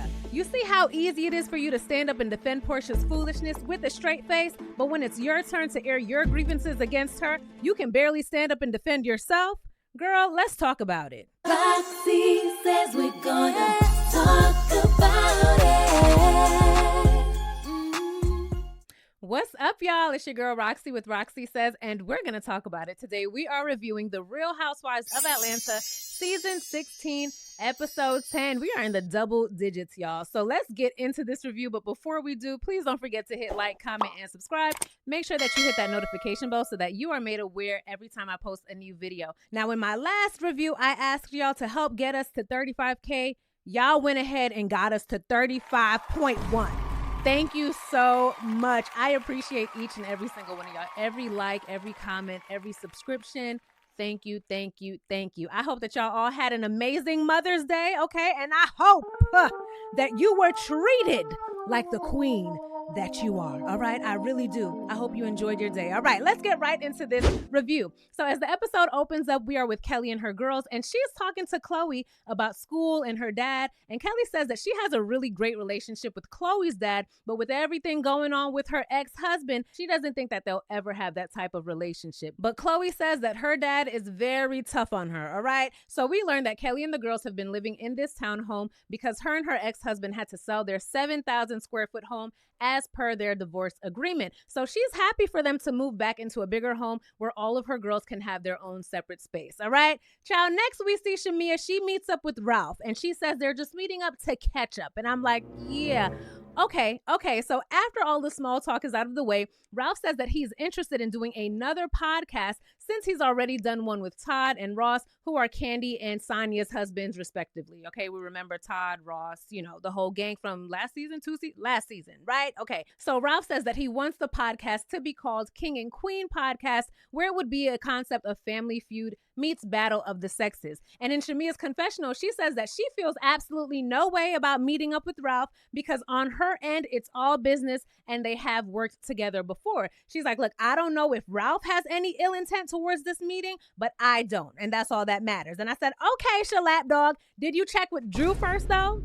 Shamea. You see how easy it is for you to stand up and defend Porsha's foolishness with a straight face, but when it's your turn to air your grievances against her, you can barely stand up and defend yourself? Girl, let's talk about it. Roxiie says we're gonna talk about it. What's up, y'all? It's your girl Roxiie with Roxiie Says, and we're going to talk about it. Today, we are reviewing The Real Housewives of Atlanta, Season 16, Episode 10. We are in the double digits, y'all. So let's get into this review. But before we do, please don't forget to hit like, comment, and subscribe. Make sure that you hit that notification bell so that you are made aware every time I post a new video. Now, in my last review, I asked y'all to help get us to 35K. Y'all went ahead and got us to 35.1. Thank you so much. I appreciate each and every single one of y'all. Every like, every comment, every subscription. Thank you, thank you, thank you. I hope that y'all all had an amazing Mother's Day, okay? And I hope that you were treated like the queen that you are, all right? I really do. I hope you enjoyed your day. All right, let's get right into this review. So as the episode opens up, we are with Kelli and her girls, and she's talking to Chloe about school and her dad. And Kelli says that she has a really great relationship with Chloe's dad, but with everything going on with her ex-husband, she doesn't think that they'll ever have that type of relationship. But Chloe says that her dad is very tough on her, all right? So we learned that Kelli and the girls have been living in this townhome because her and her ex-husband had to sell their 7,000 square foot home as per their divorce agreement. So she's happy for them to move back into a bigger home where all of her girls can have their own separate space. All right. Child, next we see Shamea. She meets up with Ralph and she says they're just meeting up to catch up. And I'm like, yeah. Okay. So after all the small talk is out of the way, Ralph says that he's interested in doing another podcast since he's already done one with Todd and Ross, who are Candy and Sonya's husbands, respectively. Okay, we remember Todd, Ross, you know, the whole gang from last season, last season, right? Okay, so Ralph says that he wants the podcast to be called King and Queen Podcast, where it would be a concept of Family Feud meets Battle of the Sexes. And in Shamea's confessional, she says that she feels absolutely no way about meeting up with Ralph because on her end, it's all business and they have worked together before. She's like, look, I don't know if Ralph has any ill intent towards this meeting, but I don't. And that's all that matters. And I said, okay, Shalap Dog, did you check with Drew first though?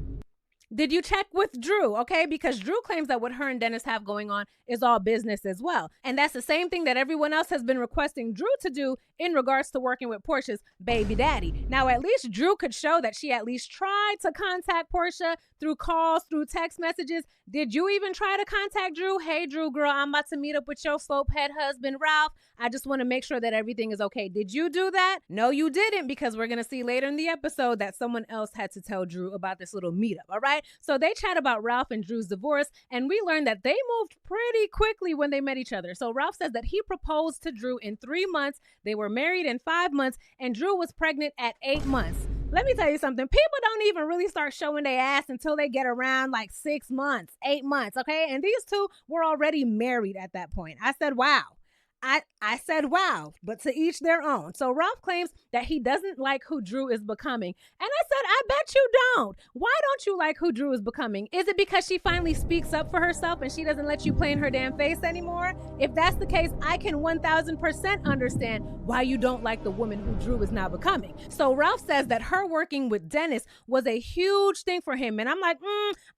Did you check with Drew? Okay, because Drew claims that what her and Dennis have going on is all business as well. And that's the same thing that everyone else has been requesting Drew to do in regards to working with Porsha's baby daddy. Now, at least Drew could show that she at least tried to contact Porsha through calls, through text messages. Did you even try to contact Drew? Hey, Drew, girl, I'm about to meet up with your slopehead husband, Ralph. I just want to make sure that everything is okay. Did you do that? No, you didn't, because we're going to see later in the episode that someone else had to tell Drew about this little meetup, all right? So they chat about Ralph and Drew's divorce, and we learned that they moved pretty quickly when they met each other. So Ralph says that he proposed to Drew in 3 months. They were married in 5 months, and Drew was pregnant at 8 months. Let me tell you something. People don't even really start showing their ass until they get around like 6 months, 8 months, okay? And these two were already married at that point. I said, wow. I said, wow, but to each their own. So Ralph claims that he doesn't like who Drew is becoming. And I said, I bet you don't. Why don't you like who Drew is becoming? Is it because she finally speaks up for herself and she doesn't let you play in her damn face anymore? If that's the case, I can 1000% understand why you don't like the woman who Drew is now becoming. So Ralph says that her working with Dennis was a huge thing for him. And I'm like,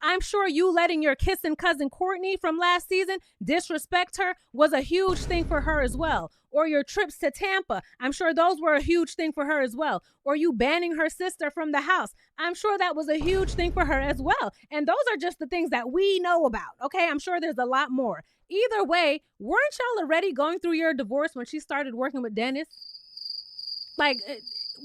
I'm sure you letting your kissing cousin Courtney from last season disrespect her was a huge thing for her as well. Or your trips to Tampa, I'm sure those were a huge thing for her as well. Or you banning her sister from the house, I'm sure that was a huge thing for her as well. And those are just the things that we know about, okay? I'm sure there's a lot more. Either way, weren't y'all already going through your divorce when she started working with Dennis? Like,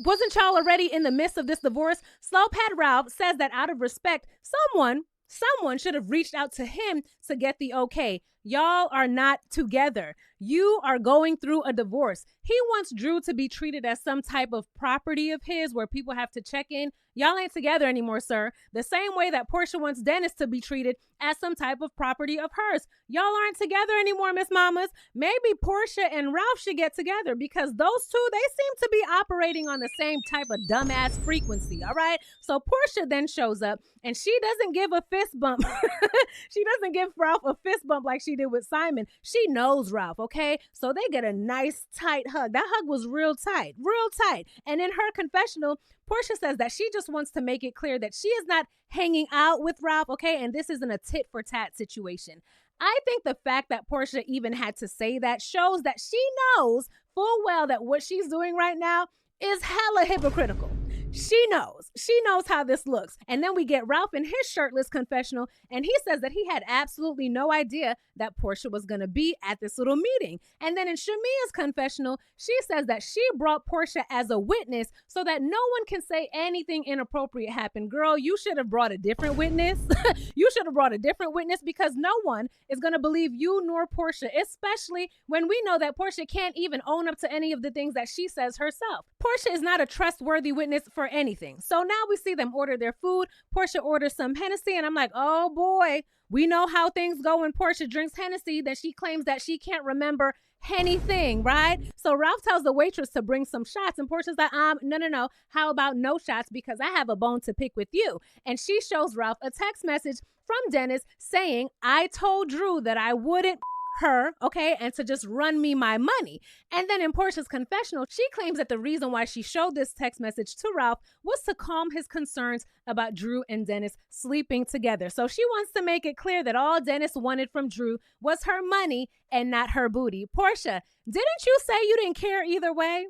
wasn't y'all already in the midst of this divorce? Slowpad Ralph says that out of respect, someone should have reached out to him to get the okay. Y'all are not together. You are going through a divorce. He wants Drew to be treated as some type of property of his where people have to check in. Y'all ain't together anymore, sir. The same way that Porsha wants Dennis to be treated as some type of property of hers. Y'all aren't together anymore, Miss Mamas. Maybe Porsha and Ralph should get together because those two, they seem to be operating on the same type of dumbass frequency, all right? So Porsha then shows up and she doesn't give a fist bump. She doesn't give Ralph a fist bump like she she did with Simon, she knows Ralph, okay? So they get a nice tight hug. That hug was real tight, real tight. And in her confessional, Porsha says that she just wants to make it clear that she is not hanging out with Ralph, okay? And this isn't a tit for tat situation. I think the fact that Porsha even had to say that shows that she knows full well that what she's doing right now is hella hypocritical. She knows how this looks. And then we get Ralph in his shirtless confessional, and he says that he had absolutely no idea that Porsha was going to be at this little meeting. And then in Shamea's confessional, she says that she brought Porsha as a witness so that no one can say anything inappropriate happened. Girl, you should have brought a different witness. You should have brought a different witness, because no one is going to believe you nor Porsha, especially when we know that Porsha can't even own up to any of the things that she says herself. Porsha is not a trustworthy witness for anything. So now we see them order their food. Porsha orders some Hennessy, and I'm like, oh boy, we know how things go when Porsha drinks Hennessy. Then she claims that she can't remember anything, right? So Ralph tells the waitress to bring some shots, and Portia's like, no. How about no shots? Because I have a bone to pick with you. And she shows Ralph a text message from Dennis saying, I told Drew that I wouldn't her, okay, and to just run me my money. And then in Porsha's confessional, she claims that the reason why she showed this text message to Ralph was to calm his concerns about Drew and Dennis sleeping together. So she wants to make it clear that all Dennis wanted from Drew was her money and not her booty. Porsha, didn't you say you didn't care either way?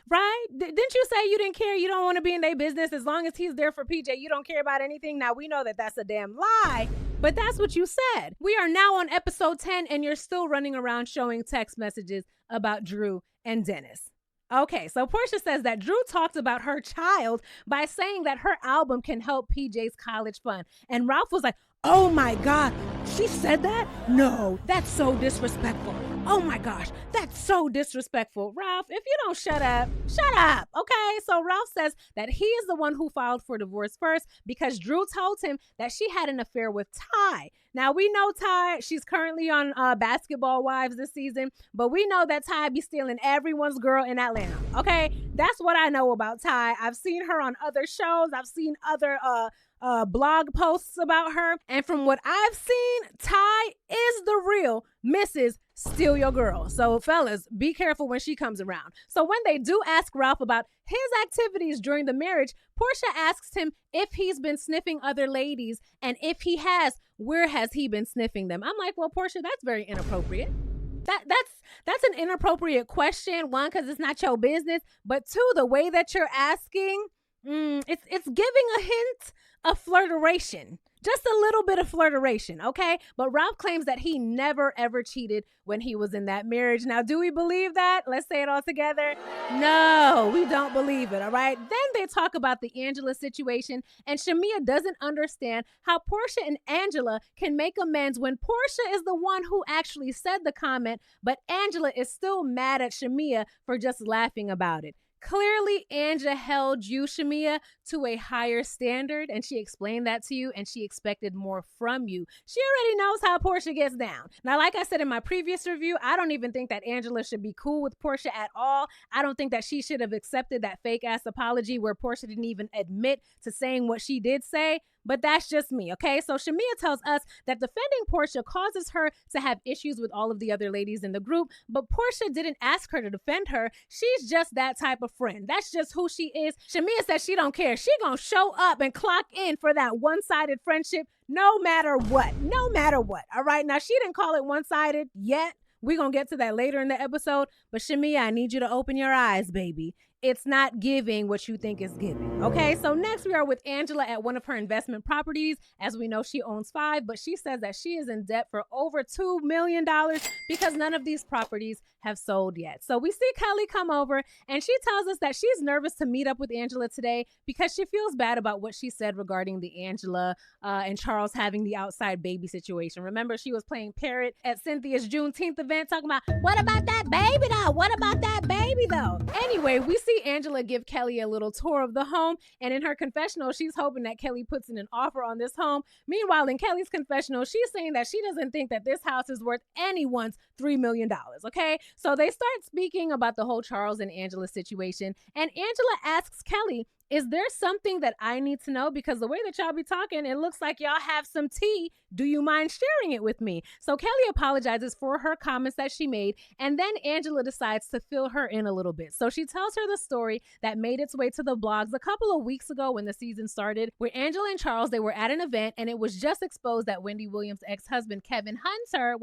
Right? Didn't you say you didn't care? You don't want to be in their business as long as he's there for PJ. You don't care about anything. Now, we know that that's a damn lie, but that's what you said. We are now on episode 10, and you're still running around showing text messages about Drew and Dennis. Okay, so Porsha says that Drew talked about her child by saying that her album can help PJ's college fund. And Ralph was like, oh my God, she said that? No, that's so disrespectful. Oh my gosh, that's so disrespectful. Ralph, if you don't shut up, okay? So Ralph says that he is the one who filed for divorce first because Drew told him that she had an affair with Ty. Now, we know Ty, she's currently on Basketball Wives this season, but we know that Ty be stealing everyone's girl in Atlanta, okay? That's what I know about Ty. I've seen her on other shows. I've seen other blog posts about her. And from what I've seen, Ty is the real Mrs. Steal Your Girl. So fellas, be careful when she comes around. So when they do ask Ralph about his activities during the marriage, Porsha asks him if he's been sniffing other ladies, and if he has, where has he been sniffing them? I'm like, well, Porsha, that's very inappropriate. That's an inappropriate question. One, because it's not your business, but two, the way that you're asking, it's giving a hint of flirtation. Just a little bit of flirtation, okay? But Ralph claims that he never, ever cheated when he was in that marriage. Now, do we believe that? Let's say it all together. No, we don't believe it, all right? Then they talk about the Angela situation, and Shamea doesn't understand how Porsha and Angela can make amends when Porsha is the one who actually said the comment, but Angela is still mad at Shamea for just laughing about it. Clearly, Anja held you, Shamea, to a higher standard, and she explained that to you, and she expected more from you. She already knows how Porsha gets down. Now, like I said in my previous review, I don't even think that Angela should be cool with Porsha at all. I don't think that she should have accepted that fake-ass apology where Porsha didn't even admit to saying what she did say. But that's just me, okay? So Shamea tells us that defending Porsha causes her to have issues with all of the other ladies in the group, but Porsha didn't ask her to defend her. She's just that type of friend. That's just who she is. Shamea says she don't care. She gonna show up and clock in for that one-sided friendship no matter what. No matter what, all right? Now, she didn't call it one-sided yet. We're gonna get to that later in the episode, but Shamea, I need you to open your eyes, baby. It's not giving what you think it's giving. Okay, so next we are with Angela at one of her investment properties. As we know, she owns 5, but she says that she is in debt for over $2 million because none of these properties have sold yet. So we see Kelli come over, and she tells us that she's nervous to meet up with Angela today because she feels bad about what she said regarding the Angela and Charles having the outside baby situation. Remember, she was playing parrot at Cynthia's Juneteenth event talking about, what about that baby though? What about that baby though? Anyway, we see Angela give Kelli a little tour of the home, and in her confessional, she's hoping that Kelli puts in an offer on this home. Meanwhile, in Kelli's confessional, she's saying that she doesn't think that this house is worth anyone's $3 million, okay? So they start speaking about the whole Charles and Angela situation, and Angela asks Kelli is there something that I need to know? Because the way that y'all be talking, it looks like y'all have some tea. Do you mind sharing it with me? So Kelli apologizes for her comments that she made, and then Angela decides to fill her in a little bit. So she tells her the story that made its way to the blogs a couple of weeks ago when the season started, where Angela and Charles, they were at an event, and it was just exposed that Wendy Williams' ex-husband, Kelvin Hunter,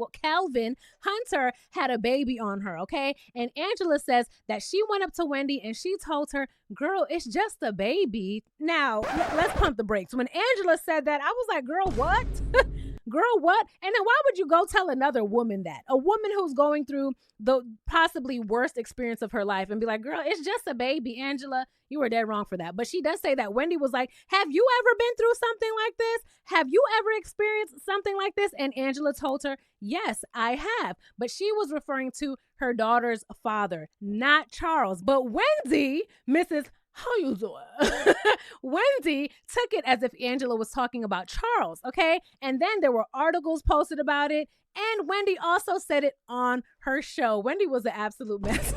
had a baby on her, okay? And Angela says that she went up to Wendy and she told her, girl, it's just a baby. Now, let's pump the brakes. When Angela said that, I was like, girl, what? Girl, what? And then why would you go tell another woman that? A woman who's going through the possibly worst experience of her life and be like, girl, it's just a baby. Angela, you were dead wrong for that. But she does say that Wendy was like, have you ever been through something like this? Have you ever experienced something like this? And Angela told her, yes, I have. But she was referring to her daughter's father, not Charles. But Wendy, Mrs. How you doing? Wendy took it as if Angela was talking about Charles, okay? And then there were articles posted about it. And Wendy also said it on her show. Wendy was an absolute mess.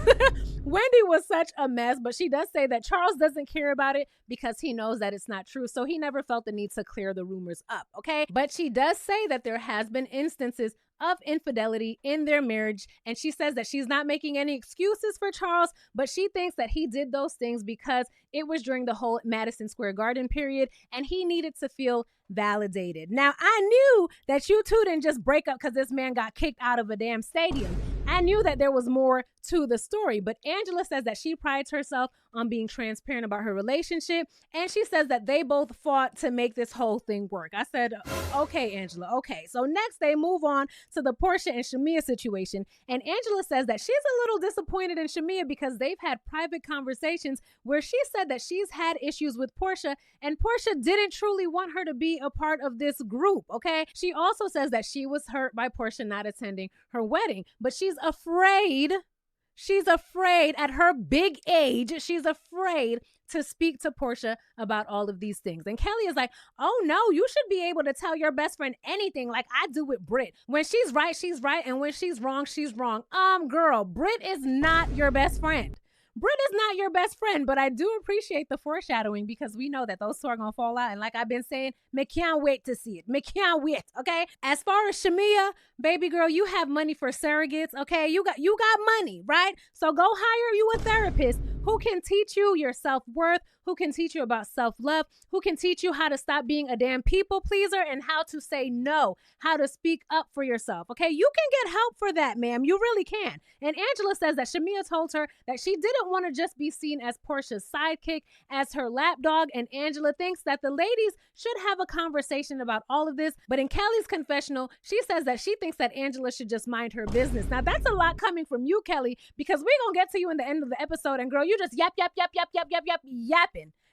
Wendy was such a mess, but she does say that Charles doesn't care about it because he knows that it's not true. So he never felt the need to clear the rumors up, okay? But she does say that there has been instances of infidelity in their marriage. And she says that she's not making any excuses for Charles, but she thinks that he did those things because it was during the whole Madison Square Garden period and he needed to feel validated. Now, I knew that you two didn't just break up because this man got kicked out of a damn stadium. I knew that there was more to the story, but Angela says that she prides herself on being transparent about her relationship, and she says that they both fought to make this whole thing work. I said, okay, Angela, okay. So next they move on to the Porsha and Shamea situation, and Angela says that she's a little disappointed in Shamea because they've had private conversations where she said that she's had issues with Porsha, and Porsha didn't truly want her to be a part of this group, okay? She also says that she was hurt by Porsha not attending her wedding, but she's afraid at her big age, she's afraid to speak to Porsha about all of these things. And Kelli is like, oh no, you should be able to tell your best friend anything like I do with Britt. When she's right, and when she's wrong, she's wrong. Girl, Britt is not your best friend. Britt is not your best friend, but I do appreciate the foreshadowing because we know that those two are going to fall out. And like I've been saying, me can't wait to see it. Me can't wait, okay? As far as Shamea, baby girl, you have money for surrogates, okay? You got money, right? So go hire you a therapist who can teach you your self-worth, who can teach you about self-love, who can teach you how to stop being a damn people pleaser and how to say no, how to speak up for yourself, okay? You can get help for that, ma'am. You really can. And Angela says that Shamea told her that she didn't want to just be seen as Porsha's sidekick, as her lapdog, and Angela thinks that the ladies should have a conversation about all of this. But in Kelli's confessional, she says that she thinks that Angela should just mind her business. Now, that's a lot coming from you, Kelli, because we're going to get to you in the end of the episode, and girl, you just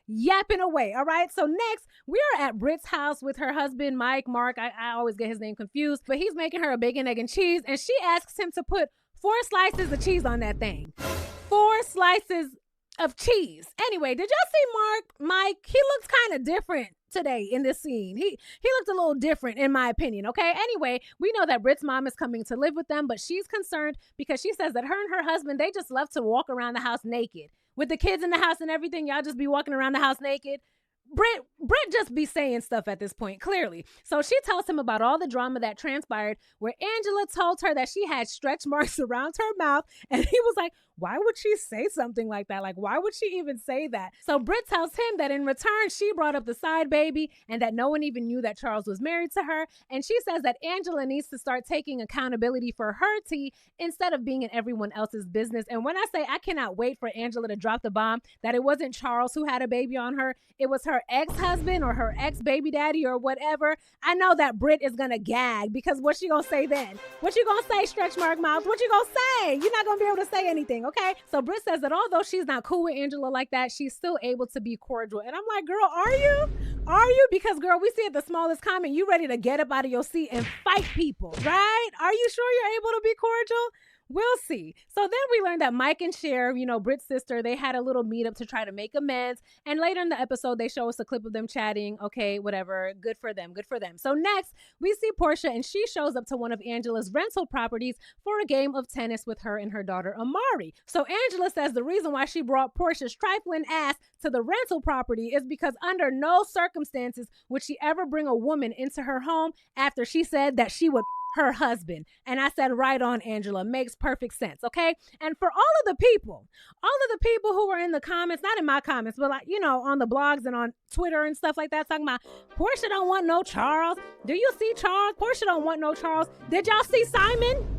yapping away. All right. So next we are at Britt's house with her husband, Mark. I always get his name confused, but he's making her a bacon, egg, and cheese. And she asks him to put 4 slices of cheese on that thing. 4 slices of cheese. Anyway, did y'all see Mike? He looks kind of different today in this scene. He looked a little different in my opinion, okay? Anyway, we know that Britt's mom is coming to live with them, but she's concerned because she says that her and her husband, they just love to walk around the house naked. With the kids in the house and everything, y'all just be walking around the house naked. Britt just be saying stuff at this point, clearly. So she tells him about all the drama that transpired where Angela told her that she had stretch marks around her mouth. And he was like, why would she say something like that? Like, why would she even say that? So Britt tells him that in return, she brought up the side baby and that no one even knew that Charles was married to her. And she says that Angela needs to start taking accountability for her tea instead of being in everyone else's business. And when I say I cannot wait for Angela to drop the bomb, that it wasn't Charles who had a baby on her, it was her ex-husband or her ex-baby daddy or whatever, I know that Britt is going to gag because what she going to say then? What you going to say, stretch mark mouth? What you going to say? You're not going to be able to say anything, okay? So Britt says that although she's not cool with Angela like that, she's still able to be cordial. And I'm like, girl, are you? Are you? Because, girl, we see at the smallest comment, you ready to get up out of your seat and fight people, right? Are you sure you're able to be cordial? We'll see. So then we learned that Mike and Cher, Britt's sister, they had a little meetup to try to make amends. And later in the episode, they show us a clip of them chatting. Okay, whatever. Good for them. Good for them. So next, we see Porsha, and she shows up to one of Angela's rental properties for a game of tennis with her and her daughter, Amari. So Angela says the reason why she brought Porsha's trifling ass to the rental property is because under no circumstances would she ever bring a woman into her home after she said that she would her husband. And I said, right on, Angela. Makes perfect sense, okay? And for all of the people who were in the comments, not in my comments, but like, on the blogs and on Twitter and stuff like that, talking about Porsha don't want no Charles. Do you see Charles? Porsha don't want no Charles. Did y'all see Simon?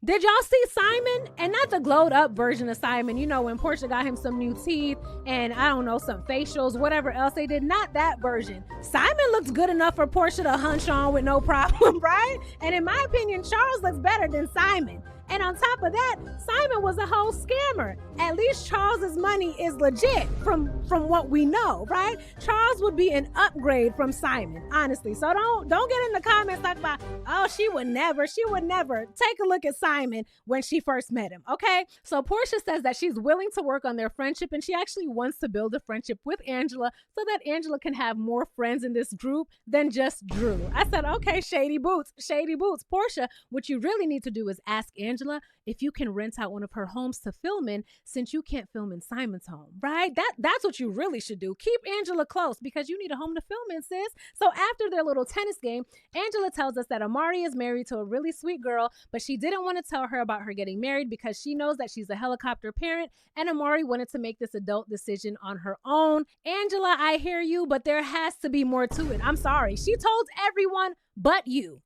Did y'all see Simon? And not the glowed up version of Simon, when Porsha got him some new teeth and I don't know, some facials, whatever else they did. Not that version. Simon looked good enough for Porsha to hunch on with no problem, right? And in my opinion, Charles looks better than Simon. And on top of that, Simon was a whole scammer. At least Charles's money is legit from what we know, right? Charles would be an upgrade from Simon, honestly. So don't get in the comments talking about, oh, she would never. Take a look at Simon when she first met him, okay? So Porsha says that she's willing to work on their friendship, and she actually wants to build a friendship with Angela so that Angela can have more friends in this group than just Drew. I said, okay, shady boots. Porsha, what you really need to do is ask Angela if you can rent out one of her homes to film in, since you can't film in Simon's home, right? That's what you really should do. Keep Angela close because you need a home to film in, sis. So after their little tennis game, Angela tells us that Amari is married to a really sweet girl, but she didn't want to tell her about her getting married because she knows that she's a helicopter parent, and Amari wanted to make this adult decision on her own. Angela, I hear you, but there has to be more to it. I'm sorry. She told everyone but you.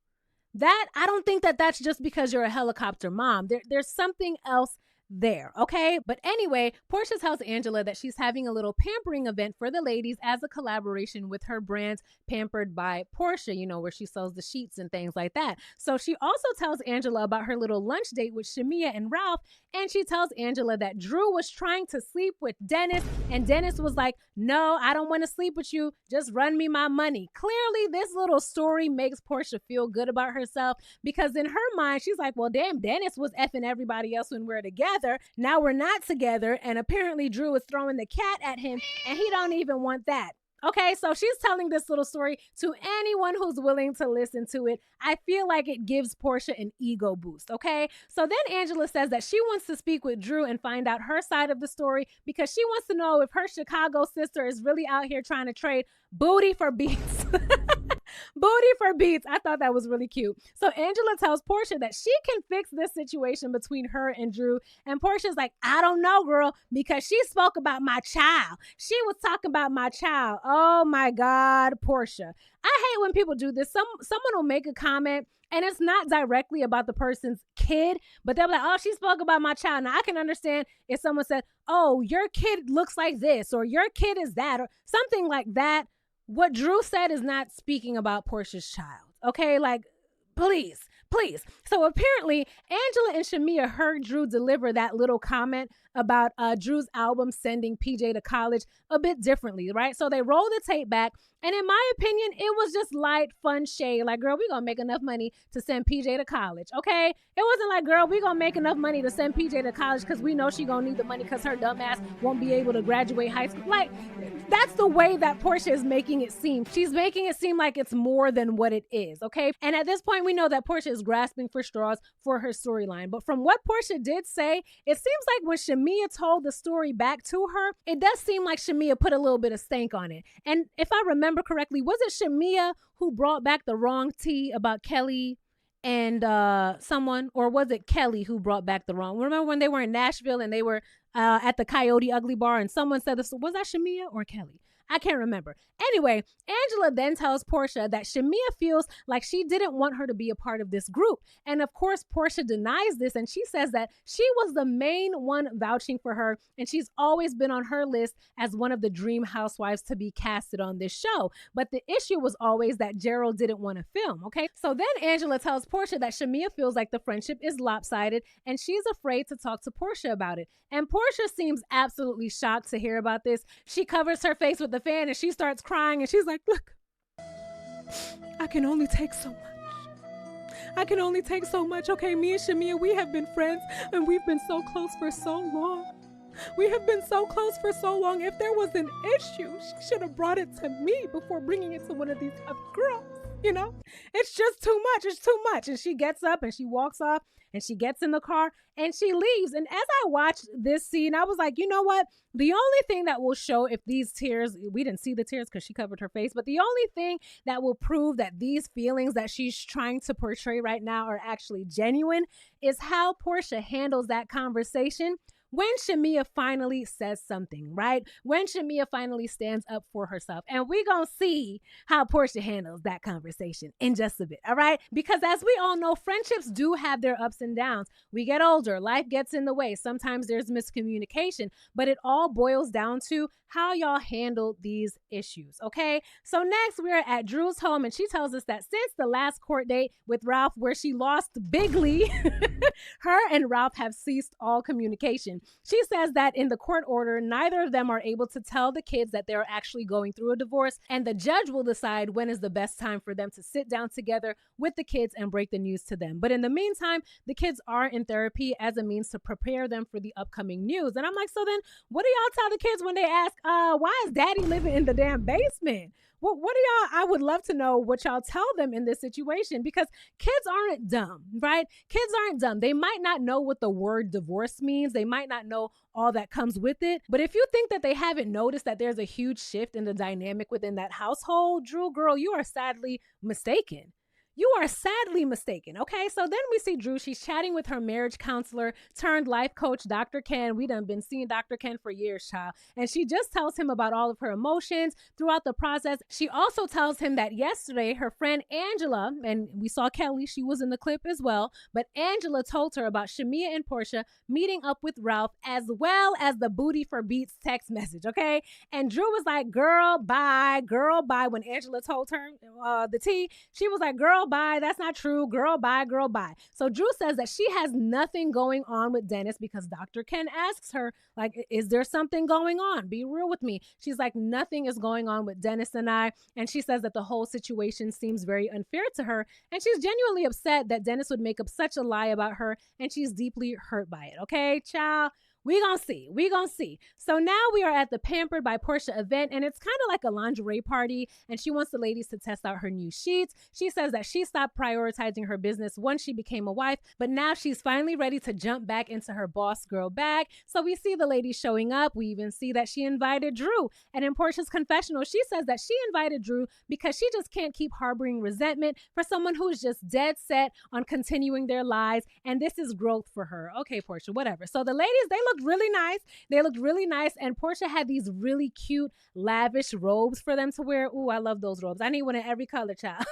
I don't think that's just because you're a helicopter mom. There's something else there, okay? But anyway, Porsha tells Angela that she's having a little pampering event for the ladies as a collaboration with her brand Pampered by Porsha, where she sells the sheets and things like that. So she also tells Angela about her little lunch date with Shamea and Ralph, and she tells Angela that Drew was trying to sleep with Dennis, and Dennis was like, no, I don't want to sleep with you. Just run me my money. Clearly, this little story makes Porsha feel good about herself because in her mind, she's like, well, damn, Dennis was effing everybody else when we're together. Now we're not together, and apparently Drew is throwing the cat at him, and he don't even want that. Okay, so she's telling this little story to anyone who's willing to listen to it. I feel like it gives Porsha an ego boost, okay? So then Angela says that she wants to speak with Drew and find out her side of the story because she wants to know if her Chicago sister is really out here trying to trade booty for beats. Booty for beats. I thought that was really cute. So Angela tells Porsha that she can fix this situation between her and Drew. And Porsha's like, I don't know, girl, because she spoke about my child. She was talking about my child. Oh my God, Porsha. I hate when people do this. Someone will make a comment and it's not directly about the person's kid, but they'll be like, oh, she spoke about my child. Now I can understand if someone said, oh, your kid looks like this, or your kid is that, or something like that. What Drew said is not speaking about Porsha's child. Okay, like, please. So apparently, Angela and Shamea heard Drew deliver that little comment about Drew's album sending PJ to college a bit differently, right? So they rolled the tape back, and in my opinion, it was just light, fun shade. Like, girl, we gonna make enough money to send PJ to college, okay? It wasn't like, girl, we gonna make enough money to send PJ to college because we know she gonna need the money because her dumb ass won't be able to graduate high school. Like, that's the way that Porsha is making it seem. She's making it seem like it's more than what it is, okay? And at this point, we know that Porsha is grasping for straws for her storyline. But from what Porsha did say, it seems like when Shamea told the story back to her, it does seem like Shamea put a little bit of stank on it. And if I remember correctly, was it Shamea who brought back the wrong tea about Kelli and someone, or was it Kelli who brought back the wrong? Remember when they were in Nashville and they were at the Coyote Ugly Bar and someone said this, was that Shamea or Kelli? I can't remember. Anyway, Angela then tells Porsha that Shamea feels like she didn't want her to be a part of this group. And of course, Porsha denies this, and she says that she was the main one vouching for her, and she's always been on her list as one of the dream housewives to be casted on this show. But the issue was always that Gerald didn't want to film, okay? So then Angela tells Porsha that Shamea feels like the friendship is lopsided, and she's afraid to talk to Porsha about it. And Porsha seems absolutely shocked to hear about this. She covers her face with the fan and she starts crying and she's like, look, I can only take so much. I can only take so much. Okay, me and Shamea, we have been friends and we've been so close for so long. We have been so close for so long. If there was an issue, she should have brought it to me before bringing it to one of these other girls. You know, it's just too much. It's too much. And she gets up and she walks off and she gets in the car and she leaves. And as I watched this scene, I was like, you know what? The only thing that will show if these tears, we didn't see the tears because she covered her face, but the only thing that will prove that these feelings that she's trying to portray right now are actually genuine is how Porsha handles that conversation when Shamea finally says something, right? When Shamea finally stands up for herself. And we're going to see how Porsha handles that conversation in just a bit, all right? Because as we all know, friendships do have their ups and downs. We get older, life gets in the way. Sometimes there's miscommunication, but it all boils down to how y'all handle these issues, okay? So next we're at Drew's home and she tells us that since the last court date with Ralph where she lost bigly, her and Ralph have ceased all communication. She says that in the court order, neither of them are able to tell the kids that they're actually going through a divorce, and the judge will decide when is the best time for them to sit down together with the kids and break the news to them. But in the meantime, the kids are in therapy as a means to prepare them for the upcoming news. And I'm like, so then what do y'all tell the kids when they ask, why is daddy living in the damn basement? What do y'all, I would love to know what y'all tell them in this situation, because kids aren't dumb, right? Kids aren't dumb. They might not know what the word divorce means. They might not know all that comes with it. But if you think that they haven't noticed that there's a huge shift in the dynamic within that household, Drew, girl, you are sadly mistaken. You are sadly mistaken, okay? So then we see Drew. She's chatting with her marriage counselor turned life coach, Dr. Ken. We done been seeing Dr. Ken for years, child. And she just tells him about all of her emotions throughout the process. She also tells him that yesterday her friend Angela, and we saw Kelli, she was in the clip as well, but Angela told her about Shamea and Porsha meeting up with Ralph as well as the Booty for Beats text message, okay? And Drew was like, girl, bye. When Angela told her the tea, she was like, girl, bye, that's not true, girl, bye. So Drew says that she has nothing going on with Dennis because Dr. Ken asks her, like, is there something going on? Be real with me. She's like, nothing is going on with Dennis and I. And she says that the whole situation seems very unfair to her. And she's genuinely upset that Dennis would make up such a lie about her. And she's deeply hurt by it. Okay, child? We gonna see. So now we are at the Pampered by Porsha event, and it's kind of like a lingerie party, and she wants the ladies to test out her new sheets. She says that she stopped prioritizing her business once she became a wife, but now she's finally ready to jump back into her boss girl bag. So we see the ladies showing up. We even see that she invited Drew. And in Porsha's confessional, she says that she invited Drew because she just can't keep harboring resentment for someone who's just dead set on continuing their lies, and this is growth for her. Okay, Porsha, whatever. So the ladies, they looked really nice. And Porsha had these really cute, lavish robes for them to wear. Ooh, I love those robes. I need one in every color, child.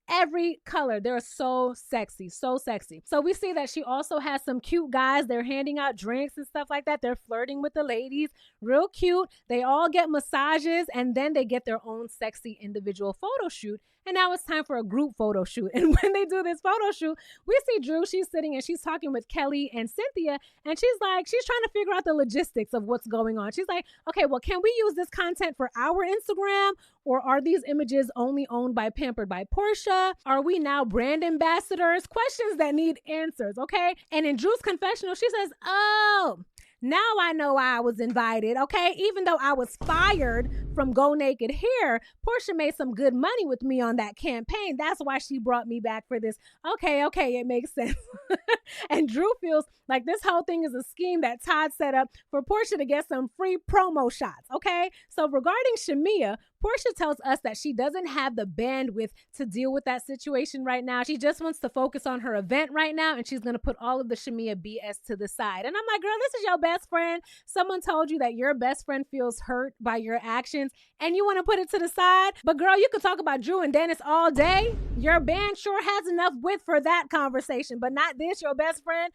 Every color. They're so sexy. So we see that she also has some cute guys. They're handing out drinks and stuff like that. They're flirting with the ladies. Real cute. They all get massages, and then they get their own sexy individual photo shoot. And now it's time for a group photo shoot. And when they do this photo shoot, we see Drew. She's sitting and she's talking with Kelli and Cynthia. And she's trying to figure out the logistics of what's going on. She's like, okay, well, can we use this content for our Instagram? Or are these images only owned by Pampered by Porsha? Are we now brand ambassadors? Questions that need answers, okay? And in Drew's confessional, she says, oh, now I know why I was invited, okay? Even though I was fired from Go Naked Hair, Porsha made some good money with me on that campaign. That's why she brought me back for this. Okay, it makes sense. And Drew feels like this whole thing is a scheme that Todd set up for Porsha to get some free promo shots, okay? So regarding Shamea, Porsha tells us that she doesn't have the bandwidth to deal with that situation right now. She just wants to focus on her event right now, and she's going to put all of the Shamea BS to the side. And I'm like, girl, this is your best friend. Someone told you that your best friend feels hurt by your actions, and you want to put it to the side? But girl, you could talk about Drew and Dennis all day. Your band sure has enough width for that conversation, but not this, your best friend.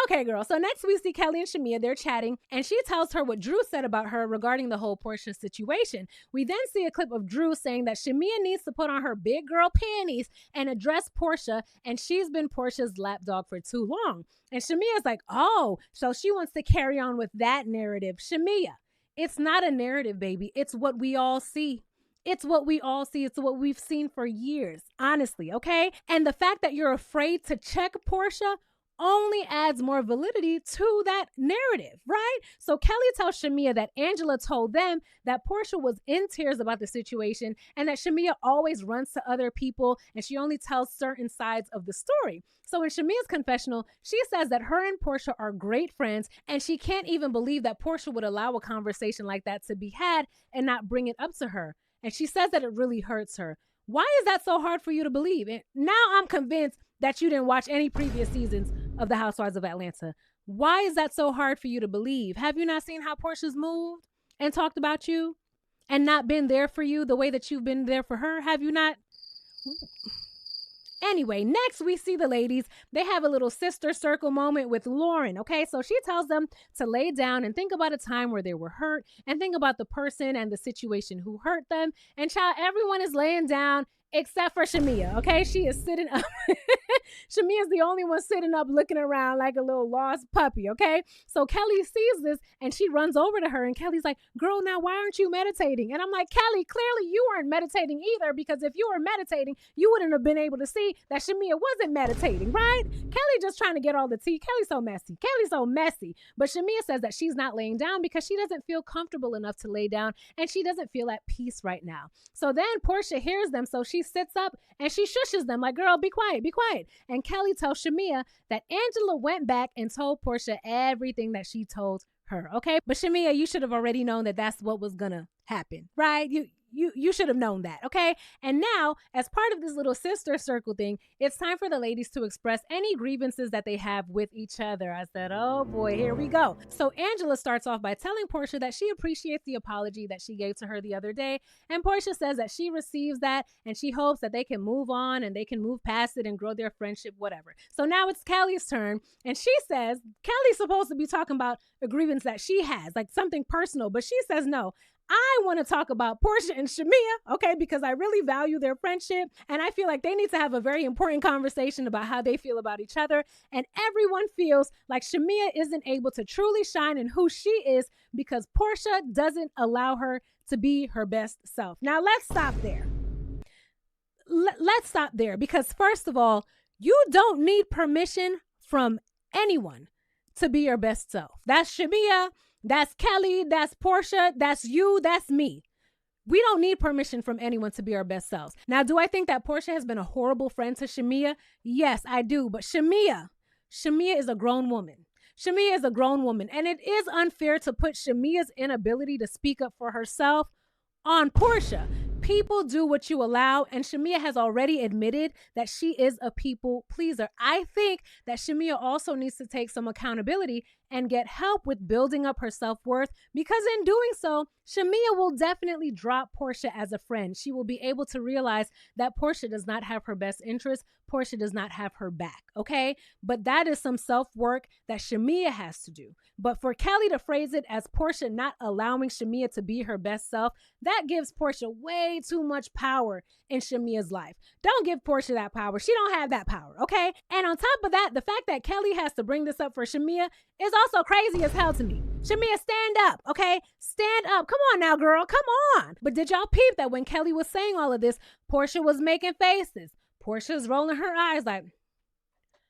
Okay, girl. So next we see Kelli and Shamea. They're chatting, and she tells her what Drew said about her regarding the whole Porsha situation. We then see a clip of Drew saying that Shamea needs to put on her big girl panties and address Porsha, and she's been Porsha's lapdog for too long. And Shamea's like, oh, so she wants to carry on with that narrative. Shamea, it's not a narrative, baby. It's what we all see. It's what we all see. It's what we've seen for years, honestly, okay? And the fact that you're afraid to check Porsha only adds more validity to that narrative, right? So Kelli tells Shamea that Angela told them that Porsha was in tears about the situation and that Shamea always runs to other people and she only tells certain sides of the story. So in Shamea's confessional, she says that her and Porsha are great friends and she can't even believe that Porsha would allow a conversation like that to be had and not bring it up to her. And she says that it really hurts her. Why is that so hard for you to believe? And now I'm convinced that you didn't watch any previous seasons of the Housewives of Atlanta. Why is that so hard for you to believe? Have you not seen how Porsha's moved and talked about you and not been there for you the way that you've been there for her? Have you not? Anyway, next we see the ladies. They have a little sister circle moment with Lauren, okay? So she tells them to lay down and think about a time where they were hurt and think about the person and the situation who hurt them. And child, everyone is laying down except for Shamea, okay? She is sitting up. Shamea's the only one sitting up looking around like a little lost puppy, okay? So Kelli sees this and she runs over to her and Kelly's like, girl, now why aren't you meditating? And I'm like, Kelli, clearly you weren't meditating either, because if you were meditating, you wouldn't have been able to see that Shamea wasn't meditating, right? Kelli just trying to get all the tea. Kelly's so messy. Kelly's so messy. But Shamea says that she's not laying down because she doesn't feel comfortable enough to lay down and she doesn't feel at peace right now. So then Porsha hears them, so she sits up and she shushes them like, girl, be quiet, be quiet. And Kelli tells Shamea that Angela went back and told Porsha everything that she told her, okay? But Shamea, you should have already known that that's what was gonna happen, right? You should have known that, okay? And now, as part of this little sister circle thing, it's time for the ladies to express any grievances that they have with each other. I said, oh boy, here we go. So Angela starts off by telling Porsha that she appreciates the apology that she gave to her the other day. And Porsha says that she receives that and she hopes that they can move on and they can move past it and grow their friendship, whatever. So now it's Kelli's turn. And she says, Kelly's supposed to be talking about a grievance that she has, like something personal, but she says, no, I want to talk about Porsha and Shamea, okay, because I really value their friendship and I feel like they need to have a very important conversation about how they feel about each other. And everyone feels like Shamea isn't able to truly shine in who she is because Porsha doesn't allow her to be her best self. Now, let's stop there. Let's stop there because, first of all, you don't need permission from anyone to be your best self. That's Shamea. That's Kelli, that's Porsha, that's you, that's me. We don't need permission from anyone to be our best selves. Now, do I think that Porsha has been a horrible friend to Shamea? Yes, I do. But Shamea is a grown woman. Shamea is a grown woman. And it is unfair to put Shamea's inability to speak up for herself on Porsha. People do what you allow, and Shamea has already admitted that she is a people pleaser. I think that Shamea also needs to take some accountability and get help with building up her self-worth, because in doing so, Shamea will definitely drop Porsha as a friend. She will be able to realize that Porsha does not have her best interest. Porsha does not have her back, okay? But that is some self-work that Shamea has to do. But for Kelli to phrase it as Porsha not allowing Shamea to be her best self, that gives Porsha way too much power in Shamea's life. Don't give Porsha that power. She don't have that power, okay? And on top of that, the fact that Kelli has to bring this up for Shamea is also crazy as hell to me. Shamea, stand up, okay? Stand up. Come on now, girl. Come on. But did y'all peep that when Kelli was saying all of this, Porsha was making faces? Porsha's rolling her eyes like,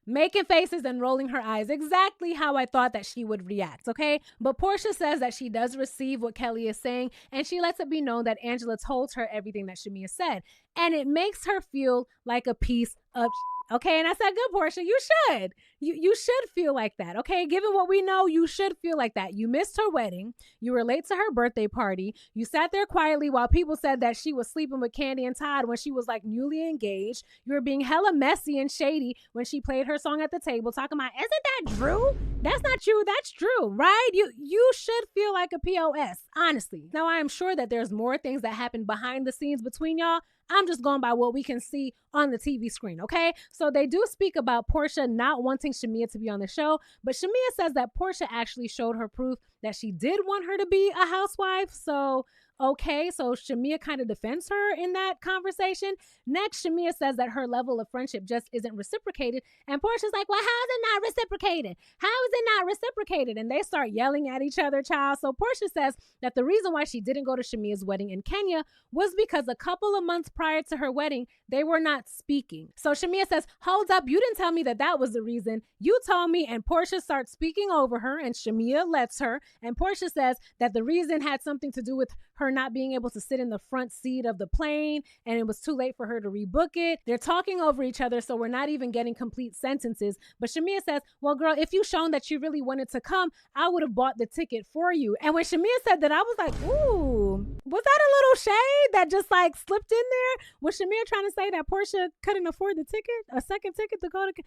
making faces and rolling her eyes, exactly how I thought that she would react, okay? But Porsha says that she does receive what Kelli is saying, and she lets it be known that Angela told her everything that Shamea said. And it makes her feel like a piece of okay? And I said, good, Porsha, you should. You should feel like that, okay? Given what we know, you should feel like that. You missed her wedding. You were late to her birthday party. You sat there quietly while people said that she was sleeping with Candy and Todd when she was like newly engaged. You were being hella messy and shady when she played her song at the table, talking about, isn't that Drew? That's not you. That's Drew, right? You should feel like a POS, honestly. Now, I am sure that there's more things that happen behind the scenes between y'all. I'm just going by what we can see on the TV screen, okay? So they do speak about Porsha not wanting Shamea to be on the show, but Shamea says that Porsha actually showed her proof that she did want her to be a housewife. So, okay. So Shamea kind of defends her in that conversation. Next, Shamea says that her level of friendship just isn't reciprocated. And Porsha's like, well, how is it not reciprocated? How is it not reciprocated? And they start yelling at each other, child. So Porsha says that the reason why she didn't go to Shamea's wedding in Kenya was because a couple of months prior to her wedding, they were not speaking. So Shamea says, hold up, you didn't tell me that that was the reason. You told me. And Porsha starts speaking over her, and Shamea lets her. And Porsha says that the reason had something to do with her not being able to sit in the front seat of the plane, and it was too late for her to rebook it. They're talking over each other, so we're not even getting complete sentences. But Shamea says, well, girl, if you shown that you really wanted to come, I would have bought the ticket for you. And when Shamea said that, I was like, ooh, was that a little shade that just like slipped in there? Was Shamea trying to say that Porsha couldn't afford the ticket, a second ticket to go to?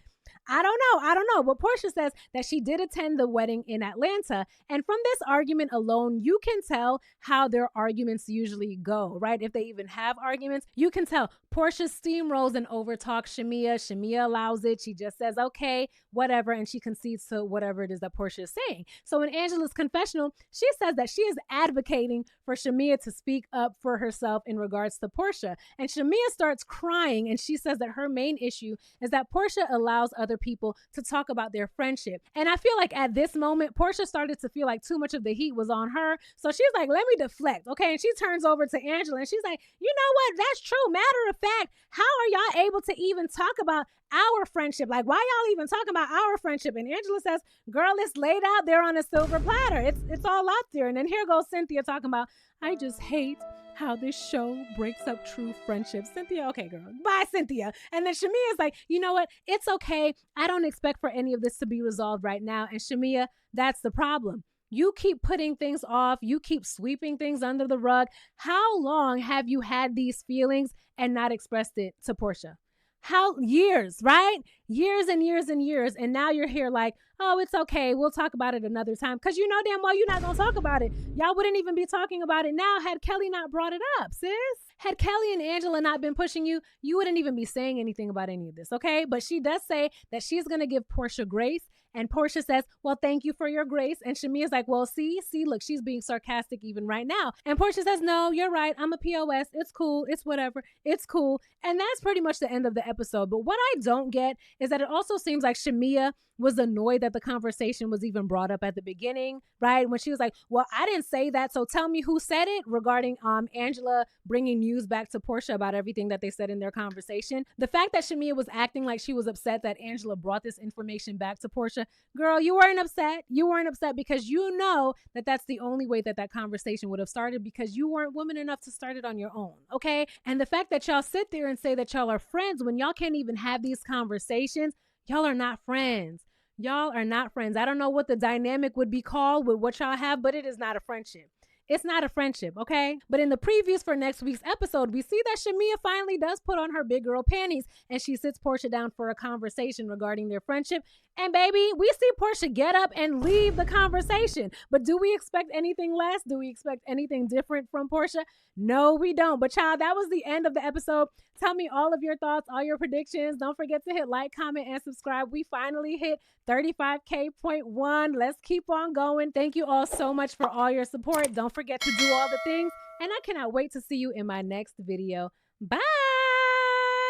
I don't know. But Porsha says that she did attend the wedding in Atlanta. And from this argument alone, you can tell how their arguments usually go, right? If they even have arguments, you can tell. Porsha steamrolls and overtalks Shamea. Shamea allows it. She just says, okay, whatever. And she concedes to whatever it is that Porsha is saying. So in Angela's confessional, she says that she is advocating for Shamea to speak up for herself in regards to Porsha. And Shamea starts crying, and she says that her main issue is that Porsha allows other people to talk about their friendship. And I feel like at this moment, Porsha started to feel like too much of the heat was on her. So she's like, let me deflect. Okay. And she turns over to Angela and she's like, you know what? That's true. Matter of fact, how are y'all able to even talk about our friendship? Like, why y'all even talking about our friendship? And Angela says, girl, it's laid out there on a silver platter. It's all out there. And then here goes Cynthia talking about, I just hate how this show breaks up true friendships. Cynthia, okay, girl. Bye, Cynthia. And then Shamea is like, you know what? It's okay. I don't expect for any of this to be resolved right now. And Shamea, that's the problem. You keep putting things off. You keep sweeping things under the rug. How long have you had these feelings and not expressed it to Porsha? How years, right? Years and years and years. And now you're here like, oh, it's okay. We'll talk about it another time. Because you know damn well you're not going to talk about it. Y'all wouldn't even be talking about it now had Kelli not brought it up, sis. Had Kelli and Angela not been pushing you, you wouldn't even be saying anything about any of this, okay? But she does say that she's going to give Porsha grace. And Porsha says, well, thank you for your grace. And Shamea's like, well, see, look, she's being sarcastic even right now. And Porsha says, no, you're right. I'm a POS. It's cool. It's whatever. It's cool. And that's pretty much the end of the episode. But what I don't get is that it also seems like Shamea was annoyed that the conversation was even brought up at the beginning, right? When she was like, well, I didn't say that. So tell me who said it, regarding Angela bringing news back to Porsha about everything that they said in their conversation. The fact that Shamea was acting like she was upset that Angela brought this information back to Porsha, girl, you weren't upset. You weren't upset because you know that that's the only way that that conversation would have started, because you weren't woman enough to start it on your own, okay? And the fact that y'all sit there and say that y'all are friends when y'all can't even have these conversations, y'all are not friends. Y'all are not friends. I don't know what the dynamic would be called with what y'all have, but it is not a friendship. It's not a friendship, okay? But in the previews for next week's episode, we see that Shamea finally does put on her big girl panties and she sits Porsha down for a conversation regarding their friendship. And baby, we see Porsha get up and leave the conversation. But do we expect anything less? Do we expect anything different from Porsha? No, we don't. But child, that was the end of the episode. Tell me all of your thoughts, all your predictions. Don't forget to hit like, comment, and subscribe. We finally hit 35K.1. Let's keep on going. Thank you all so much for all your support. Don't forget to do all the things. And I cannot wait to see you in my next video. Bye!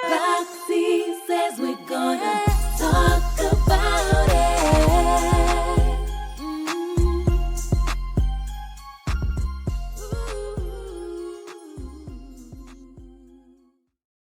Roxiie says we're